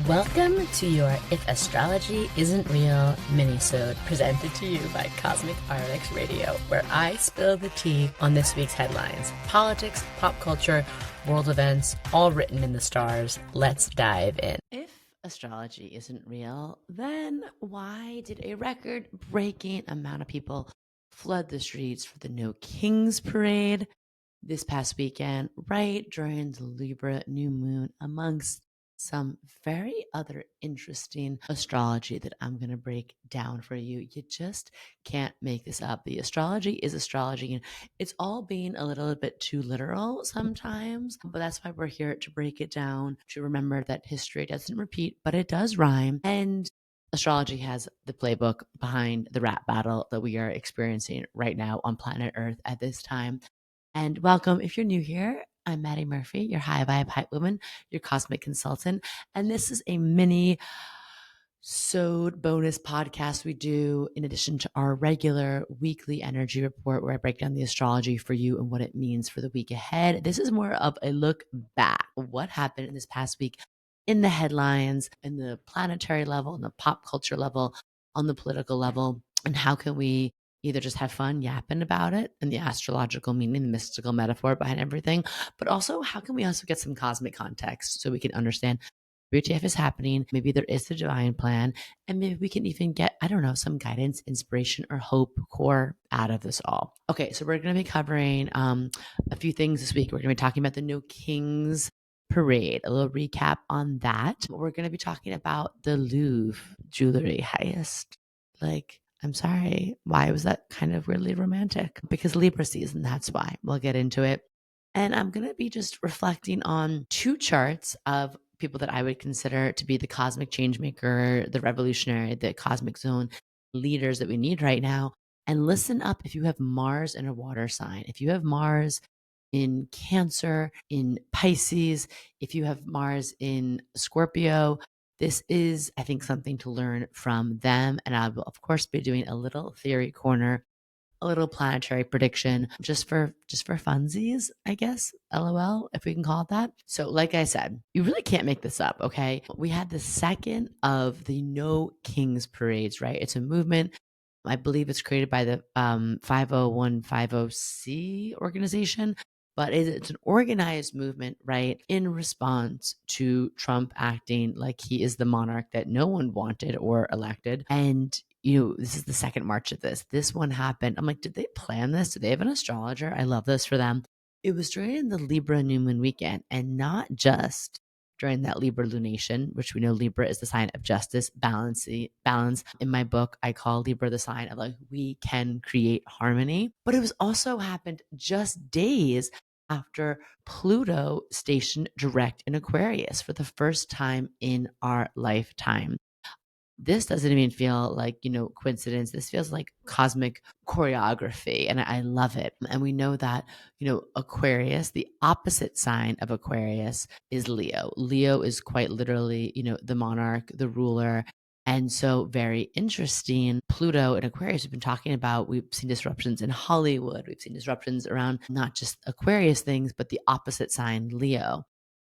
Welcome to your If Astrology Isn't Real minisode, presented to you by CosmicRx Radio, where I spill the tea on this week's headlines. Politics, pop culture, world events, all written in the stars. Let's dive in. If astrology isn't real, then why did a record-breaking amount of people flood the streets for the No Kings Parade this past weekend, right during the Libra new moon, amongst some very other interesting astrology that I'm going to break down for you? You just can't make this up. The astrology is astrology, and it's all being a little bit too literal sometimes, but that's why we're here to break it down, to remember that history doesn't repeat, but it does rhyme. And astrology has the playbook behind the rap battle that we are experiencing right now on planet Earth at this time. And welcome. If you're new here, I'm Madi Murphy, your high vibe hype woman, your cosmic consultant. And this is a mini bonus podcast we do in addition to our regular weekly energy report, where I break down the astrology for you and what it means for the week ahead. This is more of a look back. What happened in this past week in the headlines, in the planetary level, in the pop culture level, on the political level, and how can we either just have fun yapping about it and the astrological meaning, the mystical metaphor behind everything, but also how can we also get some cosmic context so we can understand WTF is happening, maybe there is a divine plan, and maybe we can even get, I don't know, some guidance, inspiration, or hope core out of this all. Okay, so we're going to be covering a few things this week. We're going to be talking about the No Kings Parade, a little recap on that. We're going to be talking about the Louvre jewelry heist. I'm sorry, why was that kind of weirdly romantic? Because Libra season, that's why. We'll get into it. And I'm going to be just reflecting on two charts of people that I would consider to be the cosmic changemaker, the revolutionary, the cosmic zone leaders that we need right now. And listen up if you have Mars in a water sign, if you have Mars in Cancer, in Pisces, if you have Mars in Scorpio, this is, I think, something to learn from them. And I will, of course, be doing a little theory corner, a little planetary prediction, just for funsies, I guess. LOL, if we can call it that. So, like I said, you really can't make this up, okay? We had the second of the No Kings Parades, right? It's a movement. I believe it's created by the 50150C organization, but it's an organized movement, right, in response to Trump acting like he is the monarch that no one wanted or elected. And this is the second March of this. This one happened. I'm like, did they plan this? Did they have an astrologer? I love this for them. It was during the Libra new moon weekend, and not just during that Libra lunation, which we know Libra is the sign of justice, balance. In my book, I call Libra the sign of we can create harmony. But it was also happened just days after Pluto stationed direct in Aquarius for the first time in our lifetime. This doesn't even feel like, coincidence. This feels like cosmic choreography, and I love it. And we know that, Aquarius, the opposite sign of Aquarius is Leo. Leo is quite literally, the monarch, the ruler. And so very interesting. Pluto and Aquarius, we've been talking about, we've seen disruptions in Hollywood. We've seen disruptions around not just Aquarius things, but the opposite sign, Leo.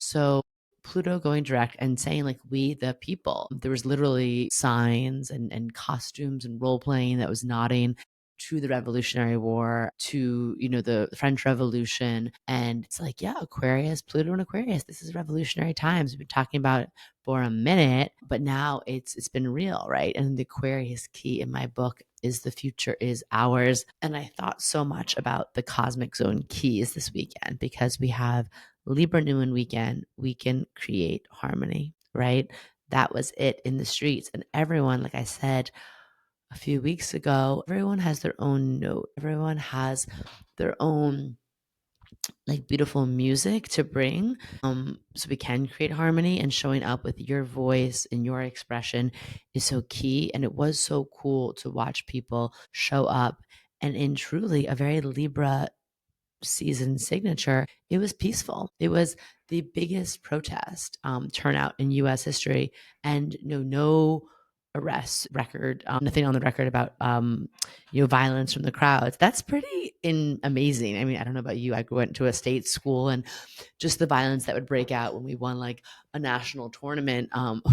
So Pluto going direct and saying we the people. There was literally signs and costumes and role playing that was nodding to the Revolutionary War, to the French Revolution. And it's Aquarius, Pluto and Aquarius, this is revolutionary times. We've been talking about it for a minute, but now it's been real, right? And the Aquarius key in my book is the future is ours. And I thought so much about the cosmic zone keys this weekend, because we have Libra new moon weekend, we can create harmony, right? That was it in the streets. And everyone, like I said a few weeks ago, everyone has their own note. Everyone has their own beautiful music to bring, so we can create harmony. And showing up with your voice and your expression is so key. And it was so cool to watch people show up, and in truly a very Libra season signature, it was peaceful. It was the biggest protest turnout in U.S. history, and no arrests record, nothing on the record about, violence from the crowds. That's pretty amazing. I mean, I don't know about you. I went to a state school, and just the violence that would break out when we won like a national tournament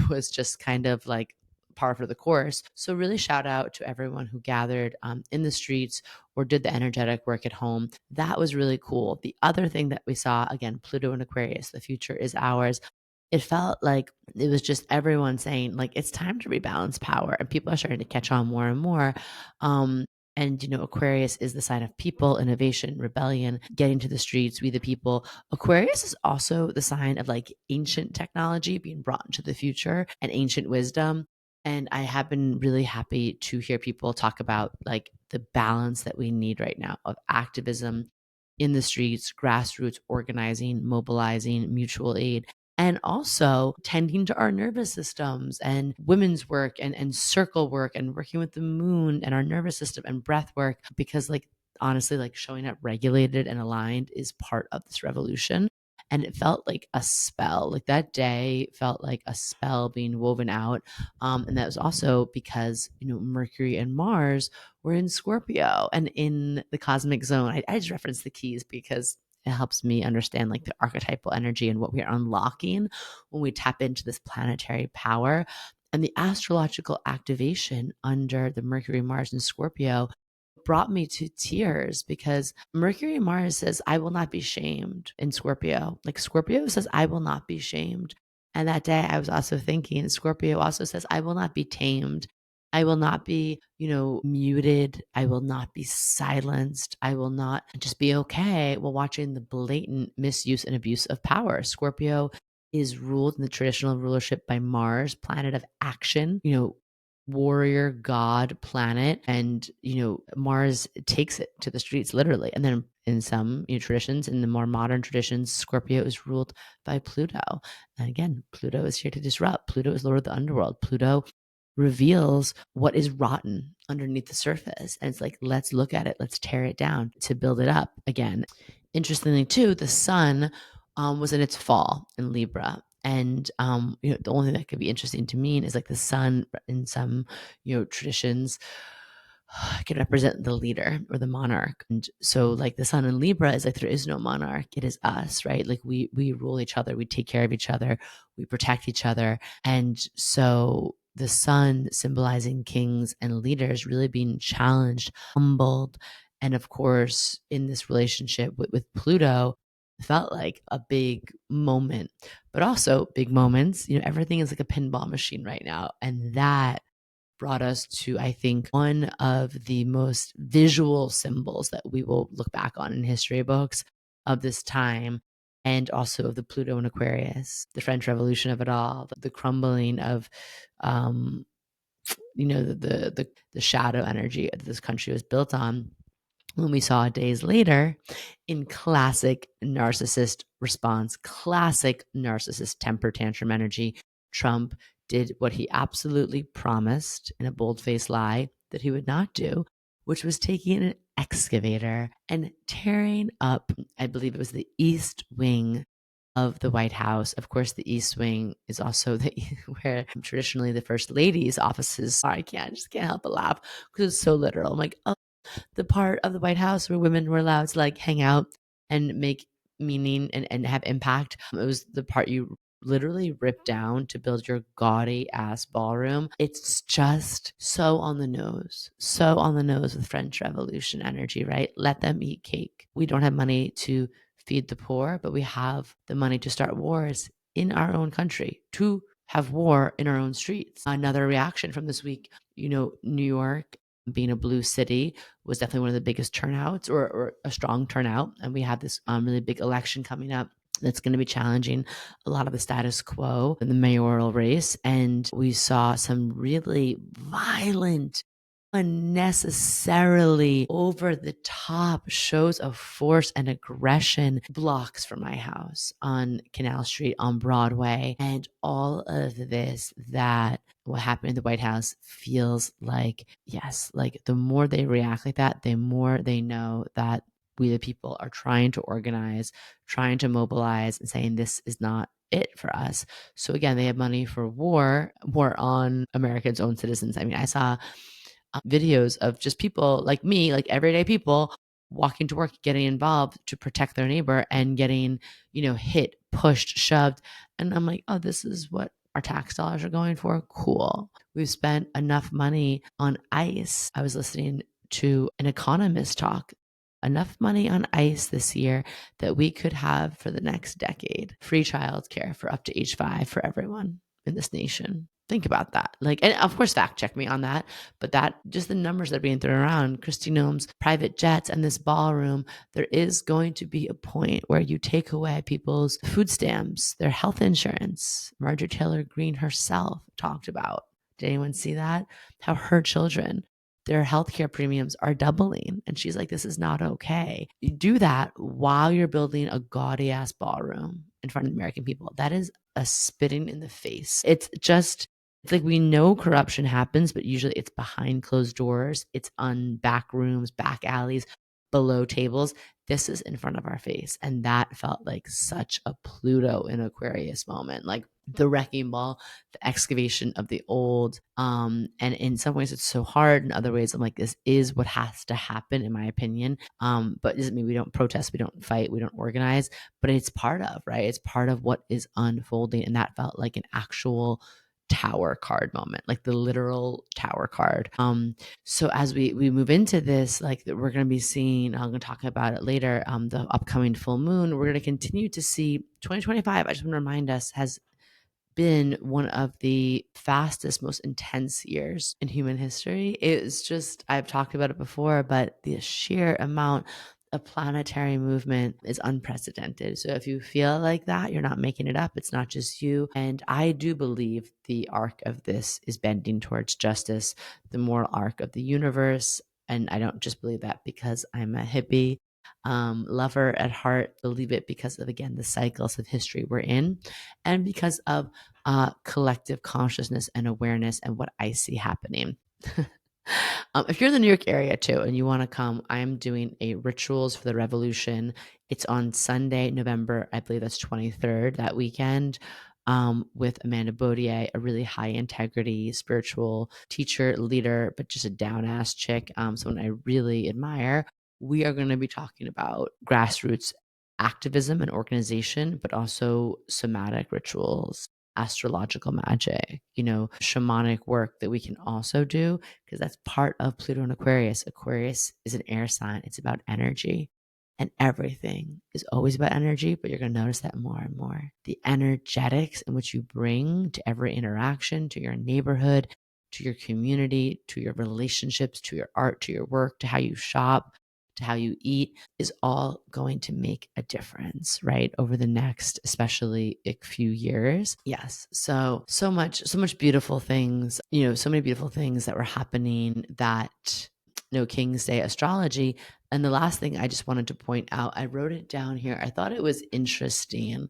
was just kind of like par for the course. So really shout out to everyone who gathered in the streets or did the energetic work at home. That was really cool. The other thing that we saw, again, Pluto and Aquarius, the future is ours. It felt like it was just everyone saying like, it's time to rebalance power, and people are starting to catch on more and more. And, Aquarius is the sign of people, innovation, rebellion, getting to the streets, we the people. Aquarius is also the sign of like ancient technology being brought into the future and ancient wisdom. And I have been really happy to hear people talk about like the balance that we need right now of activism in the streets, grassroots organizing, mobilizing, mutual aid, and also tending to our nervous systems and women's work and circle work and working with the moon and our nervous system and breath work. Because like, honestly, like showing up regulated and aligned is part of this revolution. And it felt like a spell. Like that day felt like a spell being woven out. And that was also because, Mercury and Mars were in Scorpio and in the cosmic zone. I just reference the keys because it helps me understand like the archetypal energy and what we are unlocking when we tap into this planetary power. And the astrological activation under the Mercury, Mars, and Scorpio brought me to tears because Mercury and Mars says, I will not be shamed in Scorpio. Like Scorpio says, I will not be shamed. And that day I was also thinking, Scorpio also says, I will not be tamed. I will not be, muted. I will not be silenced. I will not just be okay while watching the blatant misuse and abuse of power. Scorpio is ruled in the traditional rulership by Mars, planet of action, warrior god planet. And Mars takes it to the streets literally. And then in some traditions, in the more modern traditions, Scorpio is ruled by Pluto. And again, Pluto is here to disrupt. Pluto is lord of the underworld. Pluto reveals what is rotten underneath the surface, and it's like, let's look at it, let's tear it down to build it up again. Interestingly too, the sun was in its fall in Libra. And the only thing that could be interesting to me is like the sun in some traditions can represent the leader or the monarch. And so like the sun in Libra is like, there is no monarch, it is us, right? Like we rule each other, we take care of each other, we protect each other. And so the sun symbolizing kings and leaders really being challenged, humbled. And of course, in this relationship with Pluto, felt like a big moment, but also big moments. Everything is like a pinball machine right now. And that brought us to, I think, one of the most visual symbols that we will look back on in history books of this time, and also of the Pluto and Aquarius, the French Revolution of it all, the crumbling of, the shadow energy that this country was built on. When we saw days later, in classic narcissist response, classic narcissist temper tantrum energy, Trump did what he absolutely promised in a bold-faced lie that he would not do, which was taking an excavator and tearing up, I believe it was the East Wing of the White House. Of course, the East Wing is also where traditionally the First Lady's offices are. I just can't help but laugh because it's so literal. I'm like, oh, the part of the White House where women were allowed to like hang out and make meaning and have impact. It was the part you literally ripped down to build your gaudy ass ballroom. It's just so on the nose with French Revolution energy, right? Let them eat cake. We don't have money to feed the poor, but we have the money to start wars in our own country, to have war in our own streets. Another reaction from this week, New York being a blue city was definitely one of the biggest turnouts, or a strong turnout. And we have this really big election coming up that's going to be challenging a lot of the status quo in the mayoral race. And we saw some really violent, unnecessarily over the top shows of force and aggression blocks from my house on Canal Street, on Broadway. And all of this, that what happened in the White House feels like, yes, like the more they react like that, the more they know that we the people are trying to organize, trying to mobilize, and saying this is not it for us. So again, they have money for war on Americans' own citizens. I mean, I saw videos of just people like me, like everyday people walking to work, getting involved to protect their neighbor and getting, hit, pushed, shoved. And I'm like, oh, this is what our tax dollars are going for. Cool. We've spent enough money on ICE. I was listening to an economist talk. Enough money on ICE this year that we could have for the next decade. Free childcare for up to age 5 for everyone in this nation. Think about that. And of course, fact check me on that. But that, just the numbers that are being thrown around, Kristi Noem's private jets and this ballroom, there is going to be a point where you take away people's food stamps, their health insurance. Marjorie Taylor Greene herself talked about. Did anyone see that? How her children, their healthcare premiums are doubling. And she's like, this is not okay. You do that while you're building a gaudy ass ballroom in front of the American people. That is a spitting in the face. It's like we know corruption happens, but usually it's behind closed doors. It's on back rooms, back alleys, below tables. This is in front of our face. And that felt like such a Pluto in Aquarius moment. Like the wrecking ball, the excavation of the old. And in some ways it's so hard. In other ways, I'm like, this is what has to happen, in my opinion. But doesn't mean we don't protest, we don't fight, we don't organize, but it's part of, right? It's part of what is unfolding. And that felt like an actual tower card moment, like the literal tower card. So as we move into this, like we're going to be seeing, I'm going to talk about it later, the upcoming full moon, we're going to continue to see 2025. I just want to remind us, has been one of the fastest, most intense years in human history. It's just, I've talked about it before, but the sheer amount of planetary movement is unprecedented. So if you feel like that, you're not making it up. It's not just you. And I do believe the arc of this is bending towards justice, the moral arc of the universe. And I don't just believe that because I'm a hippie lover at heart, believe it because of, again, the cycles of history we're in, and because of collective consciousness and awareness and what I see happening. If you're in the New York area too and you want to come, I'm doing a Rituals for the Revolution. It's on Sunday, November, I believe that's 23rd, that weekend, with Amanda Baudier, a really high integrity spiritual teacher, leader, but just a down ass chick, someone I really admire. We are going to be talking about grassroots activism and organization, but also somatic rituals, astrological magic, shamanic work that we can also do, because that's part of Pluto and Aquarius. Aquarius is an air sign. It's about energy, and everything is always about energy, but you're going to notice that more and more. The energetics in which you bring to every interaction, to your neighborhood, to your community, to your relationships, to your art, to your work, to how you shop, to how you eat, is all going to make a difference, right? Over the next, especially few years. Yes. So much beautiful things, so many beautiful things that were happening that, King's Day astrology. And the last thing I just wanted to point out, I wrote it down here. I thought it was interesting.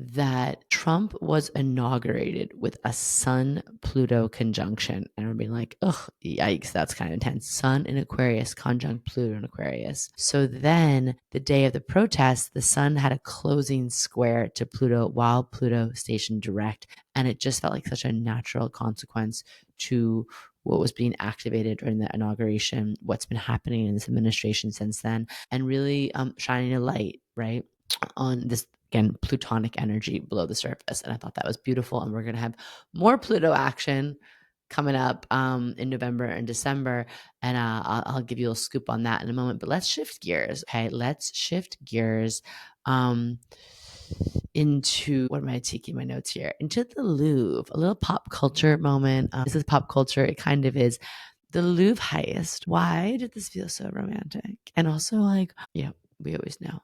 That Trump was inaugurated with a Sun-Pluto conjunction. And I'm being like, ugh, yikes, that's kind of intense. Sun in Aquarius conjunct Pluto in Aquarius. So then the day of the protest, the Sun had a closing square to Pluto while Pluto stationed direct. And it just felt like such a natural consequence to what was being activated during the inauguration, what's been happening in this administration since then, and really shining a light, right, on this, again, plutonic energy below the surface. And I thought that was beautiful. And we're going to have more Pluto action coming up in November and December. And I'll give you a scoop on that in a moment. But let's shift gears. Okay, let's shift gears into, what am I taking my notes here? Into the Louvre, a little pop culture moment. This is pop culture. It kind of is. The Louvre heist. Why did this feel so romantic? And also, we always know,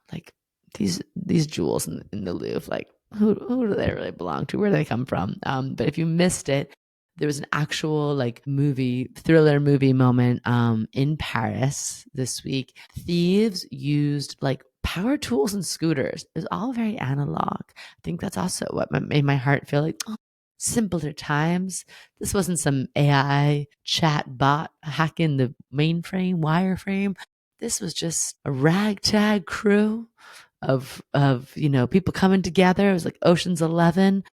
these jewels in the Louvre, who do they really belong to? Where do they come from? But if you missed it, there was an actual thriller movie moment in Paris this week. Thieves used power tools and scooters. It was all very analog. I think that's also what made my heart feel like, oh, simpler times. This wasn't some AI chat bot hacking the mainframe, wireframe. This was just a ragtag crew of people coming together. It was like Ocean's 11,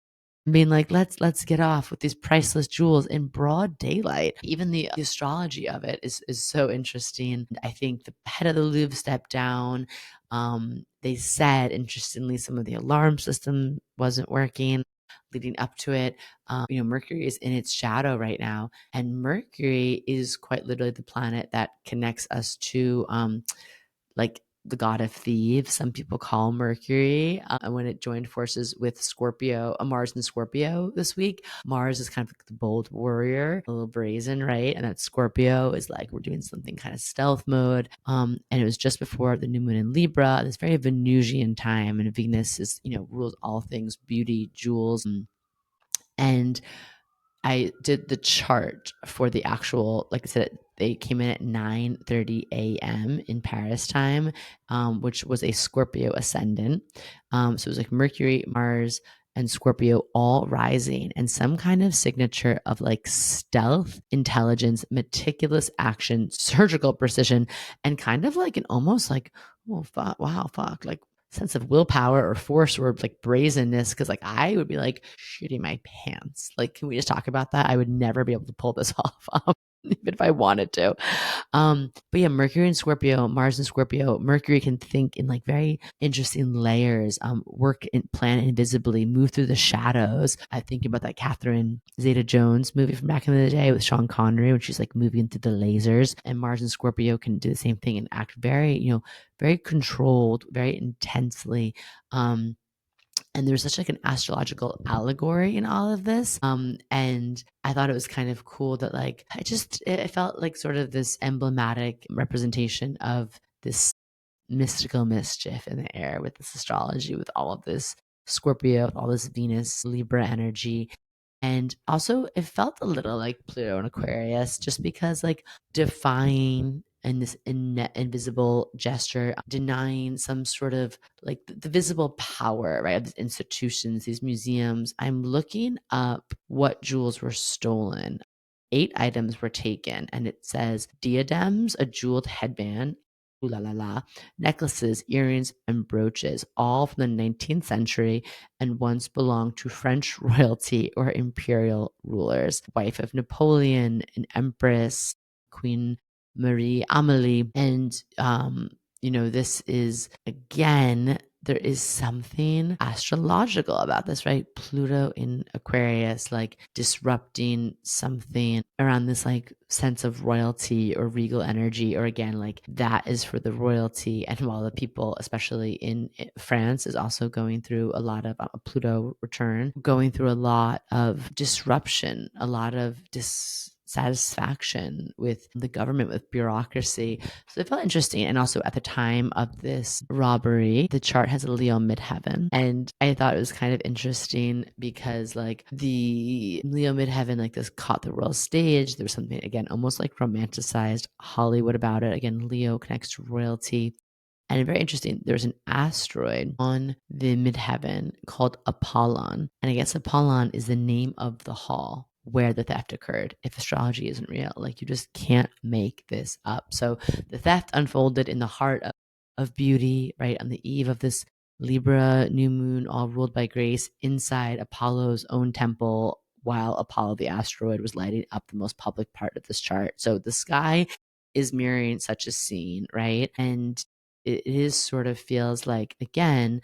being like, let's get off with these priceless jewels in broad daylight. Even the astrology of it is so interesting. I think the head of the Louvre stepped down. They said, interestingly, some of the alarm system wasn't working leading up to it. Mercury is in its shadow right now, and Mercury is quite literally the planet that connects us to like the god of thieves, some people call Mercury, when it joined forces with Scorpio, Mars and Scorpio this week. Mars is kind of like the bold warrior, a little brazen, right? And that Scorpio is like, we're doing something kind of stealth mode. And it was just before the new moon in Libra, this very Venusian time. And Venus is, rules all things beauty, jewels. And I did the chart for the actual, like I said, they came in at 9:30 a.m. in Paris time, which was a Scorpio ascendant. So it was like Mercury, Mars, and Scorpio all rising, and some kind of signature of like stealth, intelligence, meticulous action, surgical precision, and kind of like an almost like, oh, fuck, wow, fuck, like sense of willpower or force or like brazenness, because like I would be like shitting my pants. Like, can we just talk about that? I would never be able to pull this off, even if I wanted to. But yeah, Mercury and Scorpio, Mars and Scorpio. Mercury can think in like very interesting layers, work and plan invisibly, move through the shadows. I think about that Catherine Zeta-Jones movie from back in the day with Sean Connery, when she's like moving through the lasers. And Mars and Scorpio can do the same thing and act very, very controlled, very intensely. And there's such like an astrological allegory in all of this. And I thought it was kind of cool that like it felt like sort of this emblematic representation of this mystical mischief in the air with this astrology, with all of this Scorpio, with all this Venus, Libra energy. And also, it felt a little like Pluto and Aquarius, just because, like, defying and this invisible gesture, denying some sort of like the visible power, right, of these institutions, these museums. I'm looking up what jewels were stolen. 8 items were taken, and it says diadems, a jeweled headband, ooh la la la, necklaces, earrings, and brooches, all from the 19th century, and once belonged to French royalty or imperial rulers. Wife of Napoleon, an empress, Queen Marie Amelie. And, this is again, there is something astrological about this, right? Pluto in Aquarius, like disrupting something around this like sense of royalty or regal energy, or again, like that is for the royalty. And while the people, especially in France, is also going through a lot of Pluto return, going through a lot of disruption, a lot of dissatisfaction with the government, with bureaucracy. So it felt interesting. And also at the time of this robbery, the chart has a Leo midheaven. And I thought it was kind of interesting because like the Leo midheaven, like this caught the world stage. There was something, again, almost like romanticized Hollywood about it. Again, Leo connects to royalty. And very interesting, there's an asteroid on the midheaven called Apollon. And I guess Apollon is the name of the hall where the theft occurred. If astrology isn't real, like you just can't make this up. So the theft unfolded in the heart of beauty, right? On the eve of this Libra new moon, all ruled by grace, inside Apollo's own temple, while Apollo the asteroid was lighting up the most public part of this chart. So the sky is mirroring such a scene, right? And it is sort of feels like, again,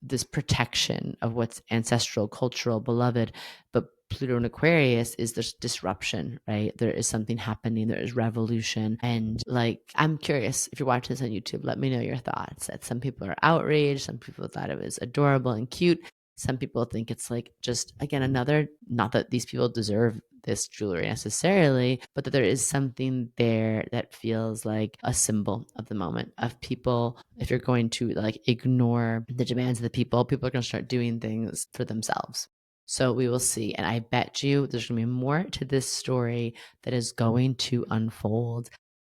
this protection of what's ancestral, cultural, beloved. But Pluto and Aquarius is this disruption, right? There is something happening. There is revolution. And like, I'm curious, if you're watching this on YouTube, let me know your thoughts. That some people are outraged. Some people thought it was adorable and cute. Some people think it's like just, again, another, not that these people deserve this jewelry necessarily, but that there is something there that feels like a symbol of the moment, of people. If you're going to like ignore the demands of the people are going to start doing things for themselves. So we will see. And I bet you there's going to be more to this story that is going to unfold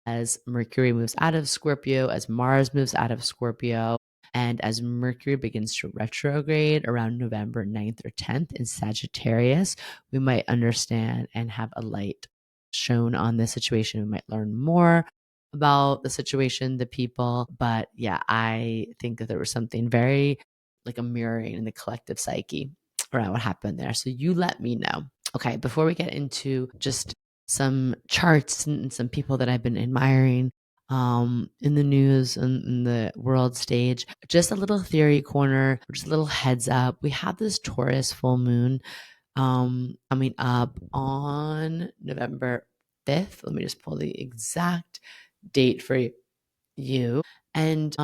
as Mercury moves out of Scorpio, as Mars moves out of Scorpio, and as Mercury begins to retrograde around November 9th or 10th in Sagittarius, we might understand and have a light shown on this situation. We might learn more about the situation, the people. But yeah, I think that there was something very like a mirroring in the collective psyche around what happened there. So you let me know. Okay, before we get into just some charts and some people that I've been admiring in the news and in the world stage, just a little theory corner, just a little heads up. We have this Taurus full moon coming up on November 5th. Let me just pull the exact date for you. And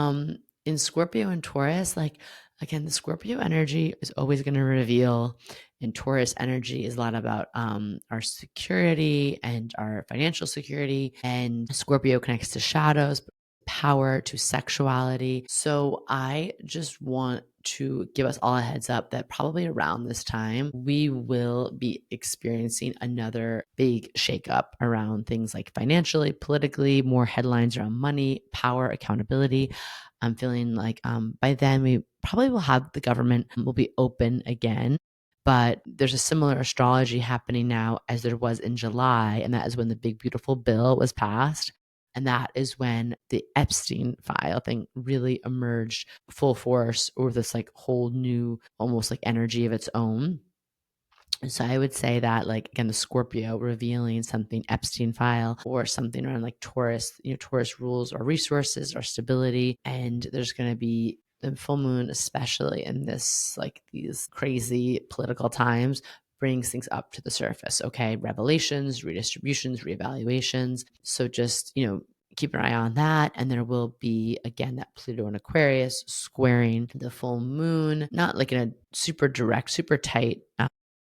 in Scorpio and Taurus, like again, the Scorpio energy is always going to reveal, and Taurus energy is a lot about our security and our financial security. And Scorpio connects to shadows, power, to sexuality. So I just want to give us all a heads up that probably around this time, we will be experiencing another big shakeup around things like financially, politically, more headlines around money, power, accountability. I'm feeling like by then we probably will have the government will be open again. But there's a similar astrology happening now as there was in July. And that is when the big, beautiful bill was passed. And that is when the Epstein file thing really emerged full force, or this like whole new, almost like energy of its own. And so I would say that, like, again, the Scorpio revealing something Epstein file, or something around like Taurus, Taurus rules or resources or stability. And there's going to be the full moon, especially in this, like these crazy political times, brings things up to the surface. Okay. Revelations, redistributions, reevaluations. So just, keep an eye on that. And there will be, again, that Pluto and Aquarius squaring the full moon, not like in a super direct, super tight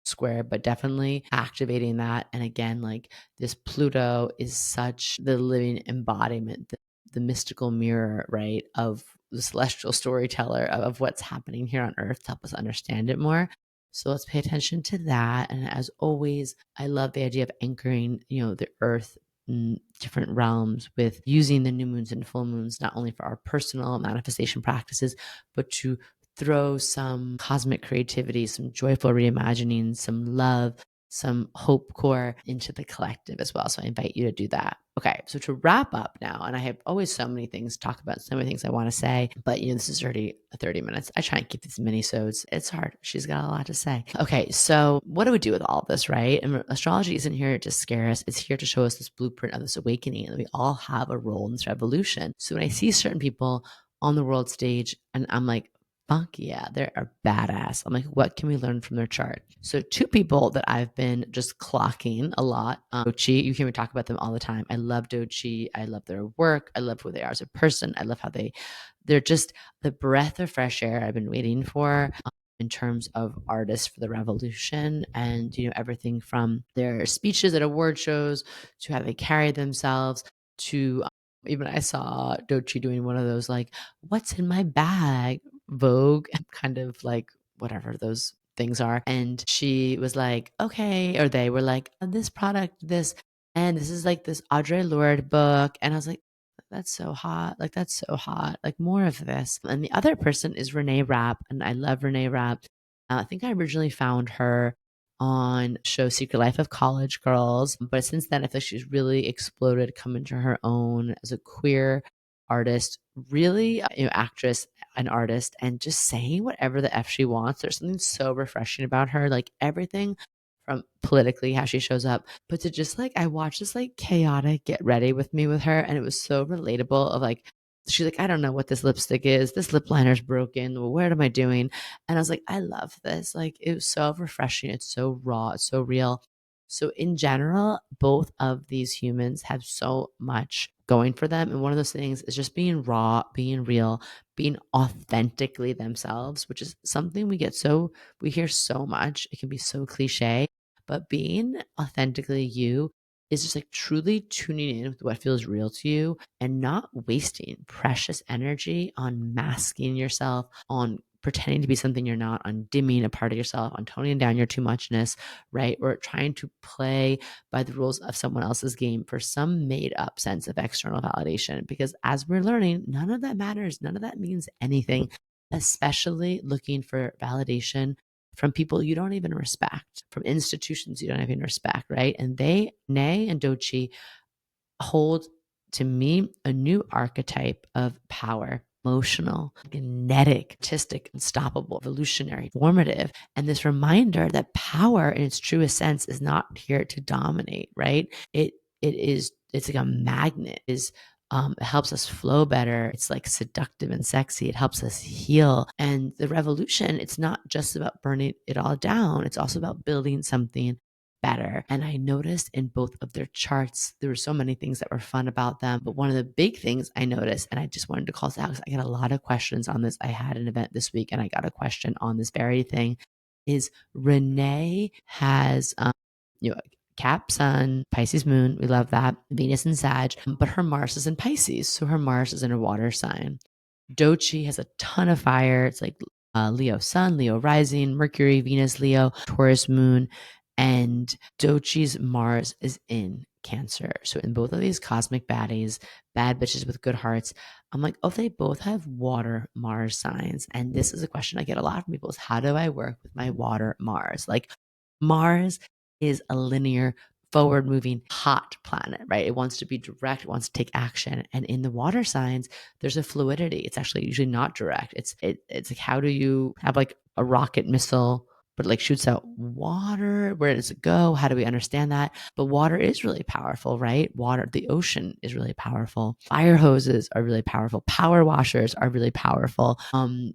square, but definitely activating that. And again, like this Pluto is such the living embodiment, the mystical mirror, right, of the celestial storyteller of what's happening here on Earth to help us understand it more. So let's pay attention to that. And as always, I love the idea of anchoring, the Earth in different realms with using the new moons and full moons, not only for our personal manifestation practices, but to throw some cosmic creativity, some joyful reimagining, some love, some hope core into the collective as well. So I invite you to do that. Okay, so to wrap up now, and I have always so many things to talk about, so many things I want to say, but this is already 30 minutes. I try and keep these mini-sodes. It's hard. She's got a lot to say. Okay, so what do we do with all of this, right? And astrology isn't here to scare us. It's here to show us this blueprint of this awakening, and we all have a role in this revolution. So when I see certain people on the world stage, and I'm like, fuck yeah, they are badass. I'm like, what can we learn from their chart? So two people that I've been just clocking a lot, Dochi, you hear me talk about them all the time. I love Dochi. I love their work. I love who they are as a person. I love how they're just the breath of fresh air I've been waiting for in terms of artists for the revolution. And, everything from their speeches at award shows to how they carry themselves to even I saw Dochi doing one of those like, what's in my bag? Vogue kind of like whatever those things are. And she was like, okay, or they were like, this product, and this is like this Audre Lorde book. And I was like, that's so hot. Like, that's so hot. Like, more of this. And the other person is Renee Rapp. And I love Renee Rapp. I think I originally found her on show Secret Life of College Girls. But since then, I feel like she's really exploded, come into her own as a queer artist, really, actress, an artist, and just saying whatever the F she wants. There's something so refreshing about her. Like everything from politically how she shows up, but to just like, I watched this like chaotic get ready with me with her, and it was so relatable of like, she's like, I don't know what this lipstick is. This lip liner's broken. Well, what am I doing? And I was like, I love this. Like, it was so refreshing. It's so raw. It's so real. So in general, both of these humans have so much going for them. And one of those things is just being raw, being real, being authentically themselves, which is something we hear so much. It can be so cliche, but being authentically you is just like truly tuning in with what feels real to you and not wasting precious energy on masking yourself, on pretending to be something you're not, on dimming a part of yourself, on toning down your too muchness, right? Or trying to play by the rules of someone else's game for some made up sense of external validation. Because as we're learning, none of that matters. None of that means anything, especially looking for validation from people you don't even respect, from institutions you don't even respect, right? And Nay and Doechii hold to me, a new archetype of power. Emotional, magnetic, artistic, unstoppable, revolutionary, formative. And this reminder that power in its truest sense is not here to dominate, right? It's like a magnet. It helps us flow better. It's like seductive and sexy. It helps us heal. And the revolution, it's not just about burning it all down. It's also about building something better. And I noticed in both of their charts, there were so many things that were fun about them. But one of the big things I noticed, and I just wanted to call this out because I got a lot of questions on this. I had an event this week and I got a question on this very thing, is Renee has, Cap Sun, Pisces Moon. We love that. Venus and Sag, but her Mars is in Pisces. So her Mars is in a water sign. Dochi has a ton of fire. It's like Leo Sun, Leo Rising, Mercury, Venus, Leo, Taurus Moon, and Dochi's Mars is in Cancer. So in both of these cosmic baddies, bad bitches with good hearts, I'm like, oh, they both have water Mars signs. And this is a question I get a lot from people is, how do I work with my water Mars? Like, Mars is a linear, forward moving, hot planet, right? It wants to be direct, it wants to take action. And in the water signs, there's a fluidity. It's actually usually not direct. It's like, how do you have like a rocket missile, but like shoots out water? Where does it go? How do we understand that? But water is really powerful, right? Water, the ocean is really powerful. Fire hoses are really powerful. Power washers are really powerful.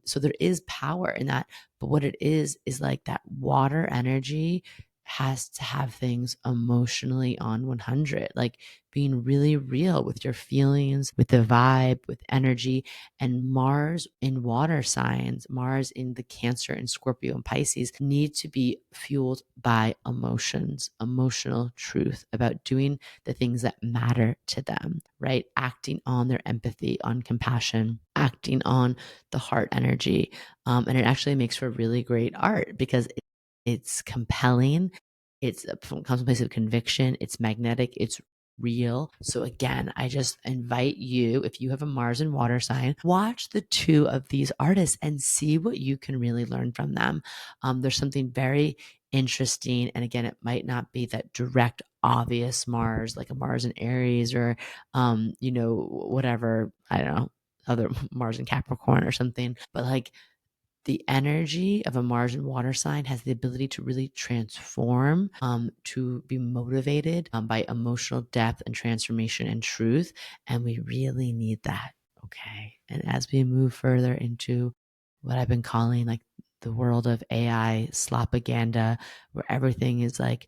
So there is power in that. But what it is like that water energy has to have things emotionally on 100, like being really real with your feelings, with the vibe, with energy. And Mars in water signs, Mars in the Cancer and Scorpio and Pisces need to be fueled by emotions, emotional truth about doing the things that matter to them, right? Acting on their empathy, on compassion, acting on the heart energy. And it actually makes for really great art because it's compelling. It comes from a place of conviction. It's magnetic. It's real. So again, I just invite you, if you have a Mars and water sign, watch the two of these artists and see what you can really learn from them. There's something very interesting. And again, it might not be that direct, obvious Mars, like a Mars in Aries or, whatever, I don't know, other Mars in Capricorn or something, but like, the energy of a Mars and water sign has the ability to really transform, to be motivated by emotional depth and transformation and truth. And we really need that. Okay. And as we move further into what I've been calling like the world of AI slopaganda, where everything is like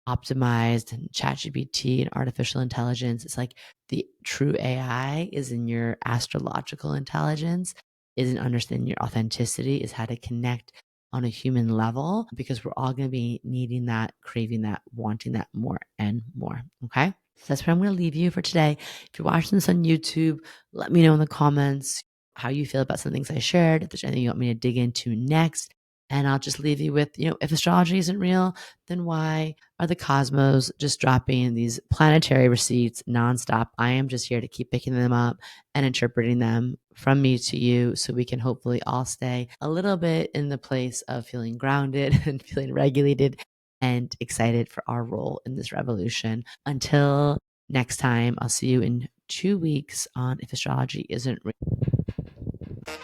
optimized and ChatGPT and artificial intelligence, it's like the true AI is in your astrological intelligence, isn't understanding your authenticity, is how to connect on a human level, because we're all going to be needing that, craving that, wanting that more and more. Okay. So that's where I'm going to leave you for today. If you're watching this on YouTube, let me know in the comments how you feel about some things I shared, if there's anything you want me to dig into next. And I'll just leave you with, if astrology isn't real, then why are the cosmos just dropping these planetary receipts nonstop? I am just here to keep picking them up and interpreting them from me to you, so we can hopefully all stay a little bit in the place of feeling grounded and feeling regulated and excited for our role in this revolution. Until next time, I'll see you in 2 weeks on If Astrology Isn't Real.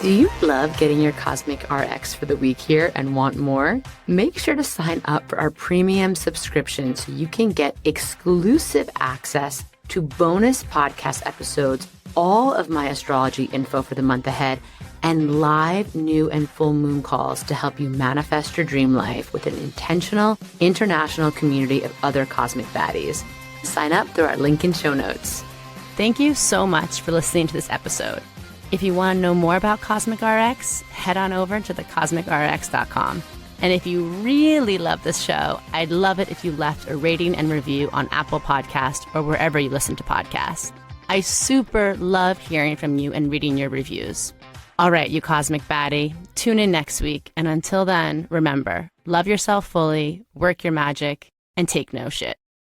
Do you love getting your Cosmic RX for the week here and want more? Make sure to sign up for our premium subscription so you can get exclusive access to bonus podcast episodes, all of my astrology info for the month ahead, and live new and full moon calls to help you manifest your dream life with an intentional international community of other cosmic baddies. Sign up through our link in show notes. Thank you so much for listening to this episode. If you want to know more about CosmicRx, head on over to thecosmicrx.com. And if you really love this show, I'd love it if you left a rating and review on Apple Podcasts or wherever you listen to podcasts. I super love hearing from you and reading your reviews. All right, you cosmic baddie, tune in next week. And until then, remember, love yourself fully, work your magic, and take no shit.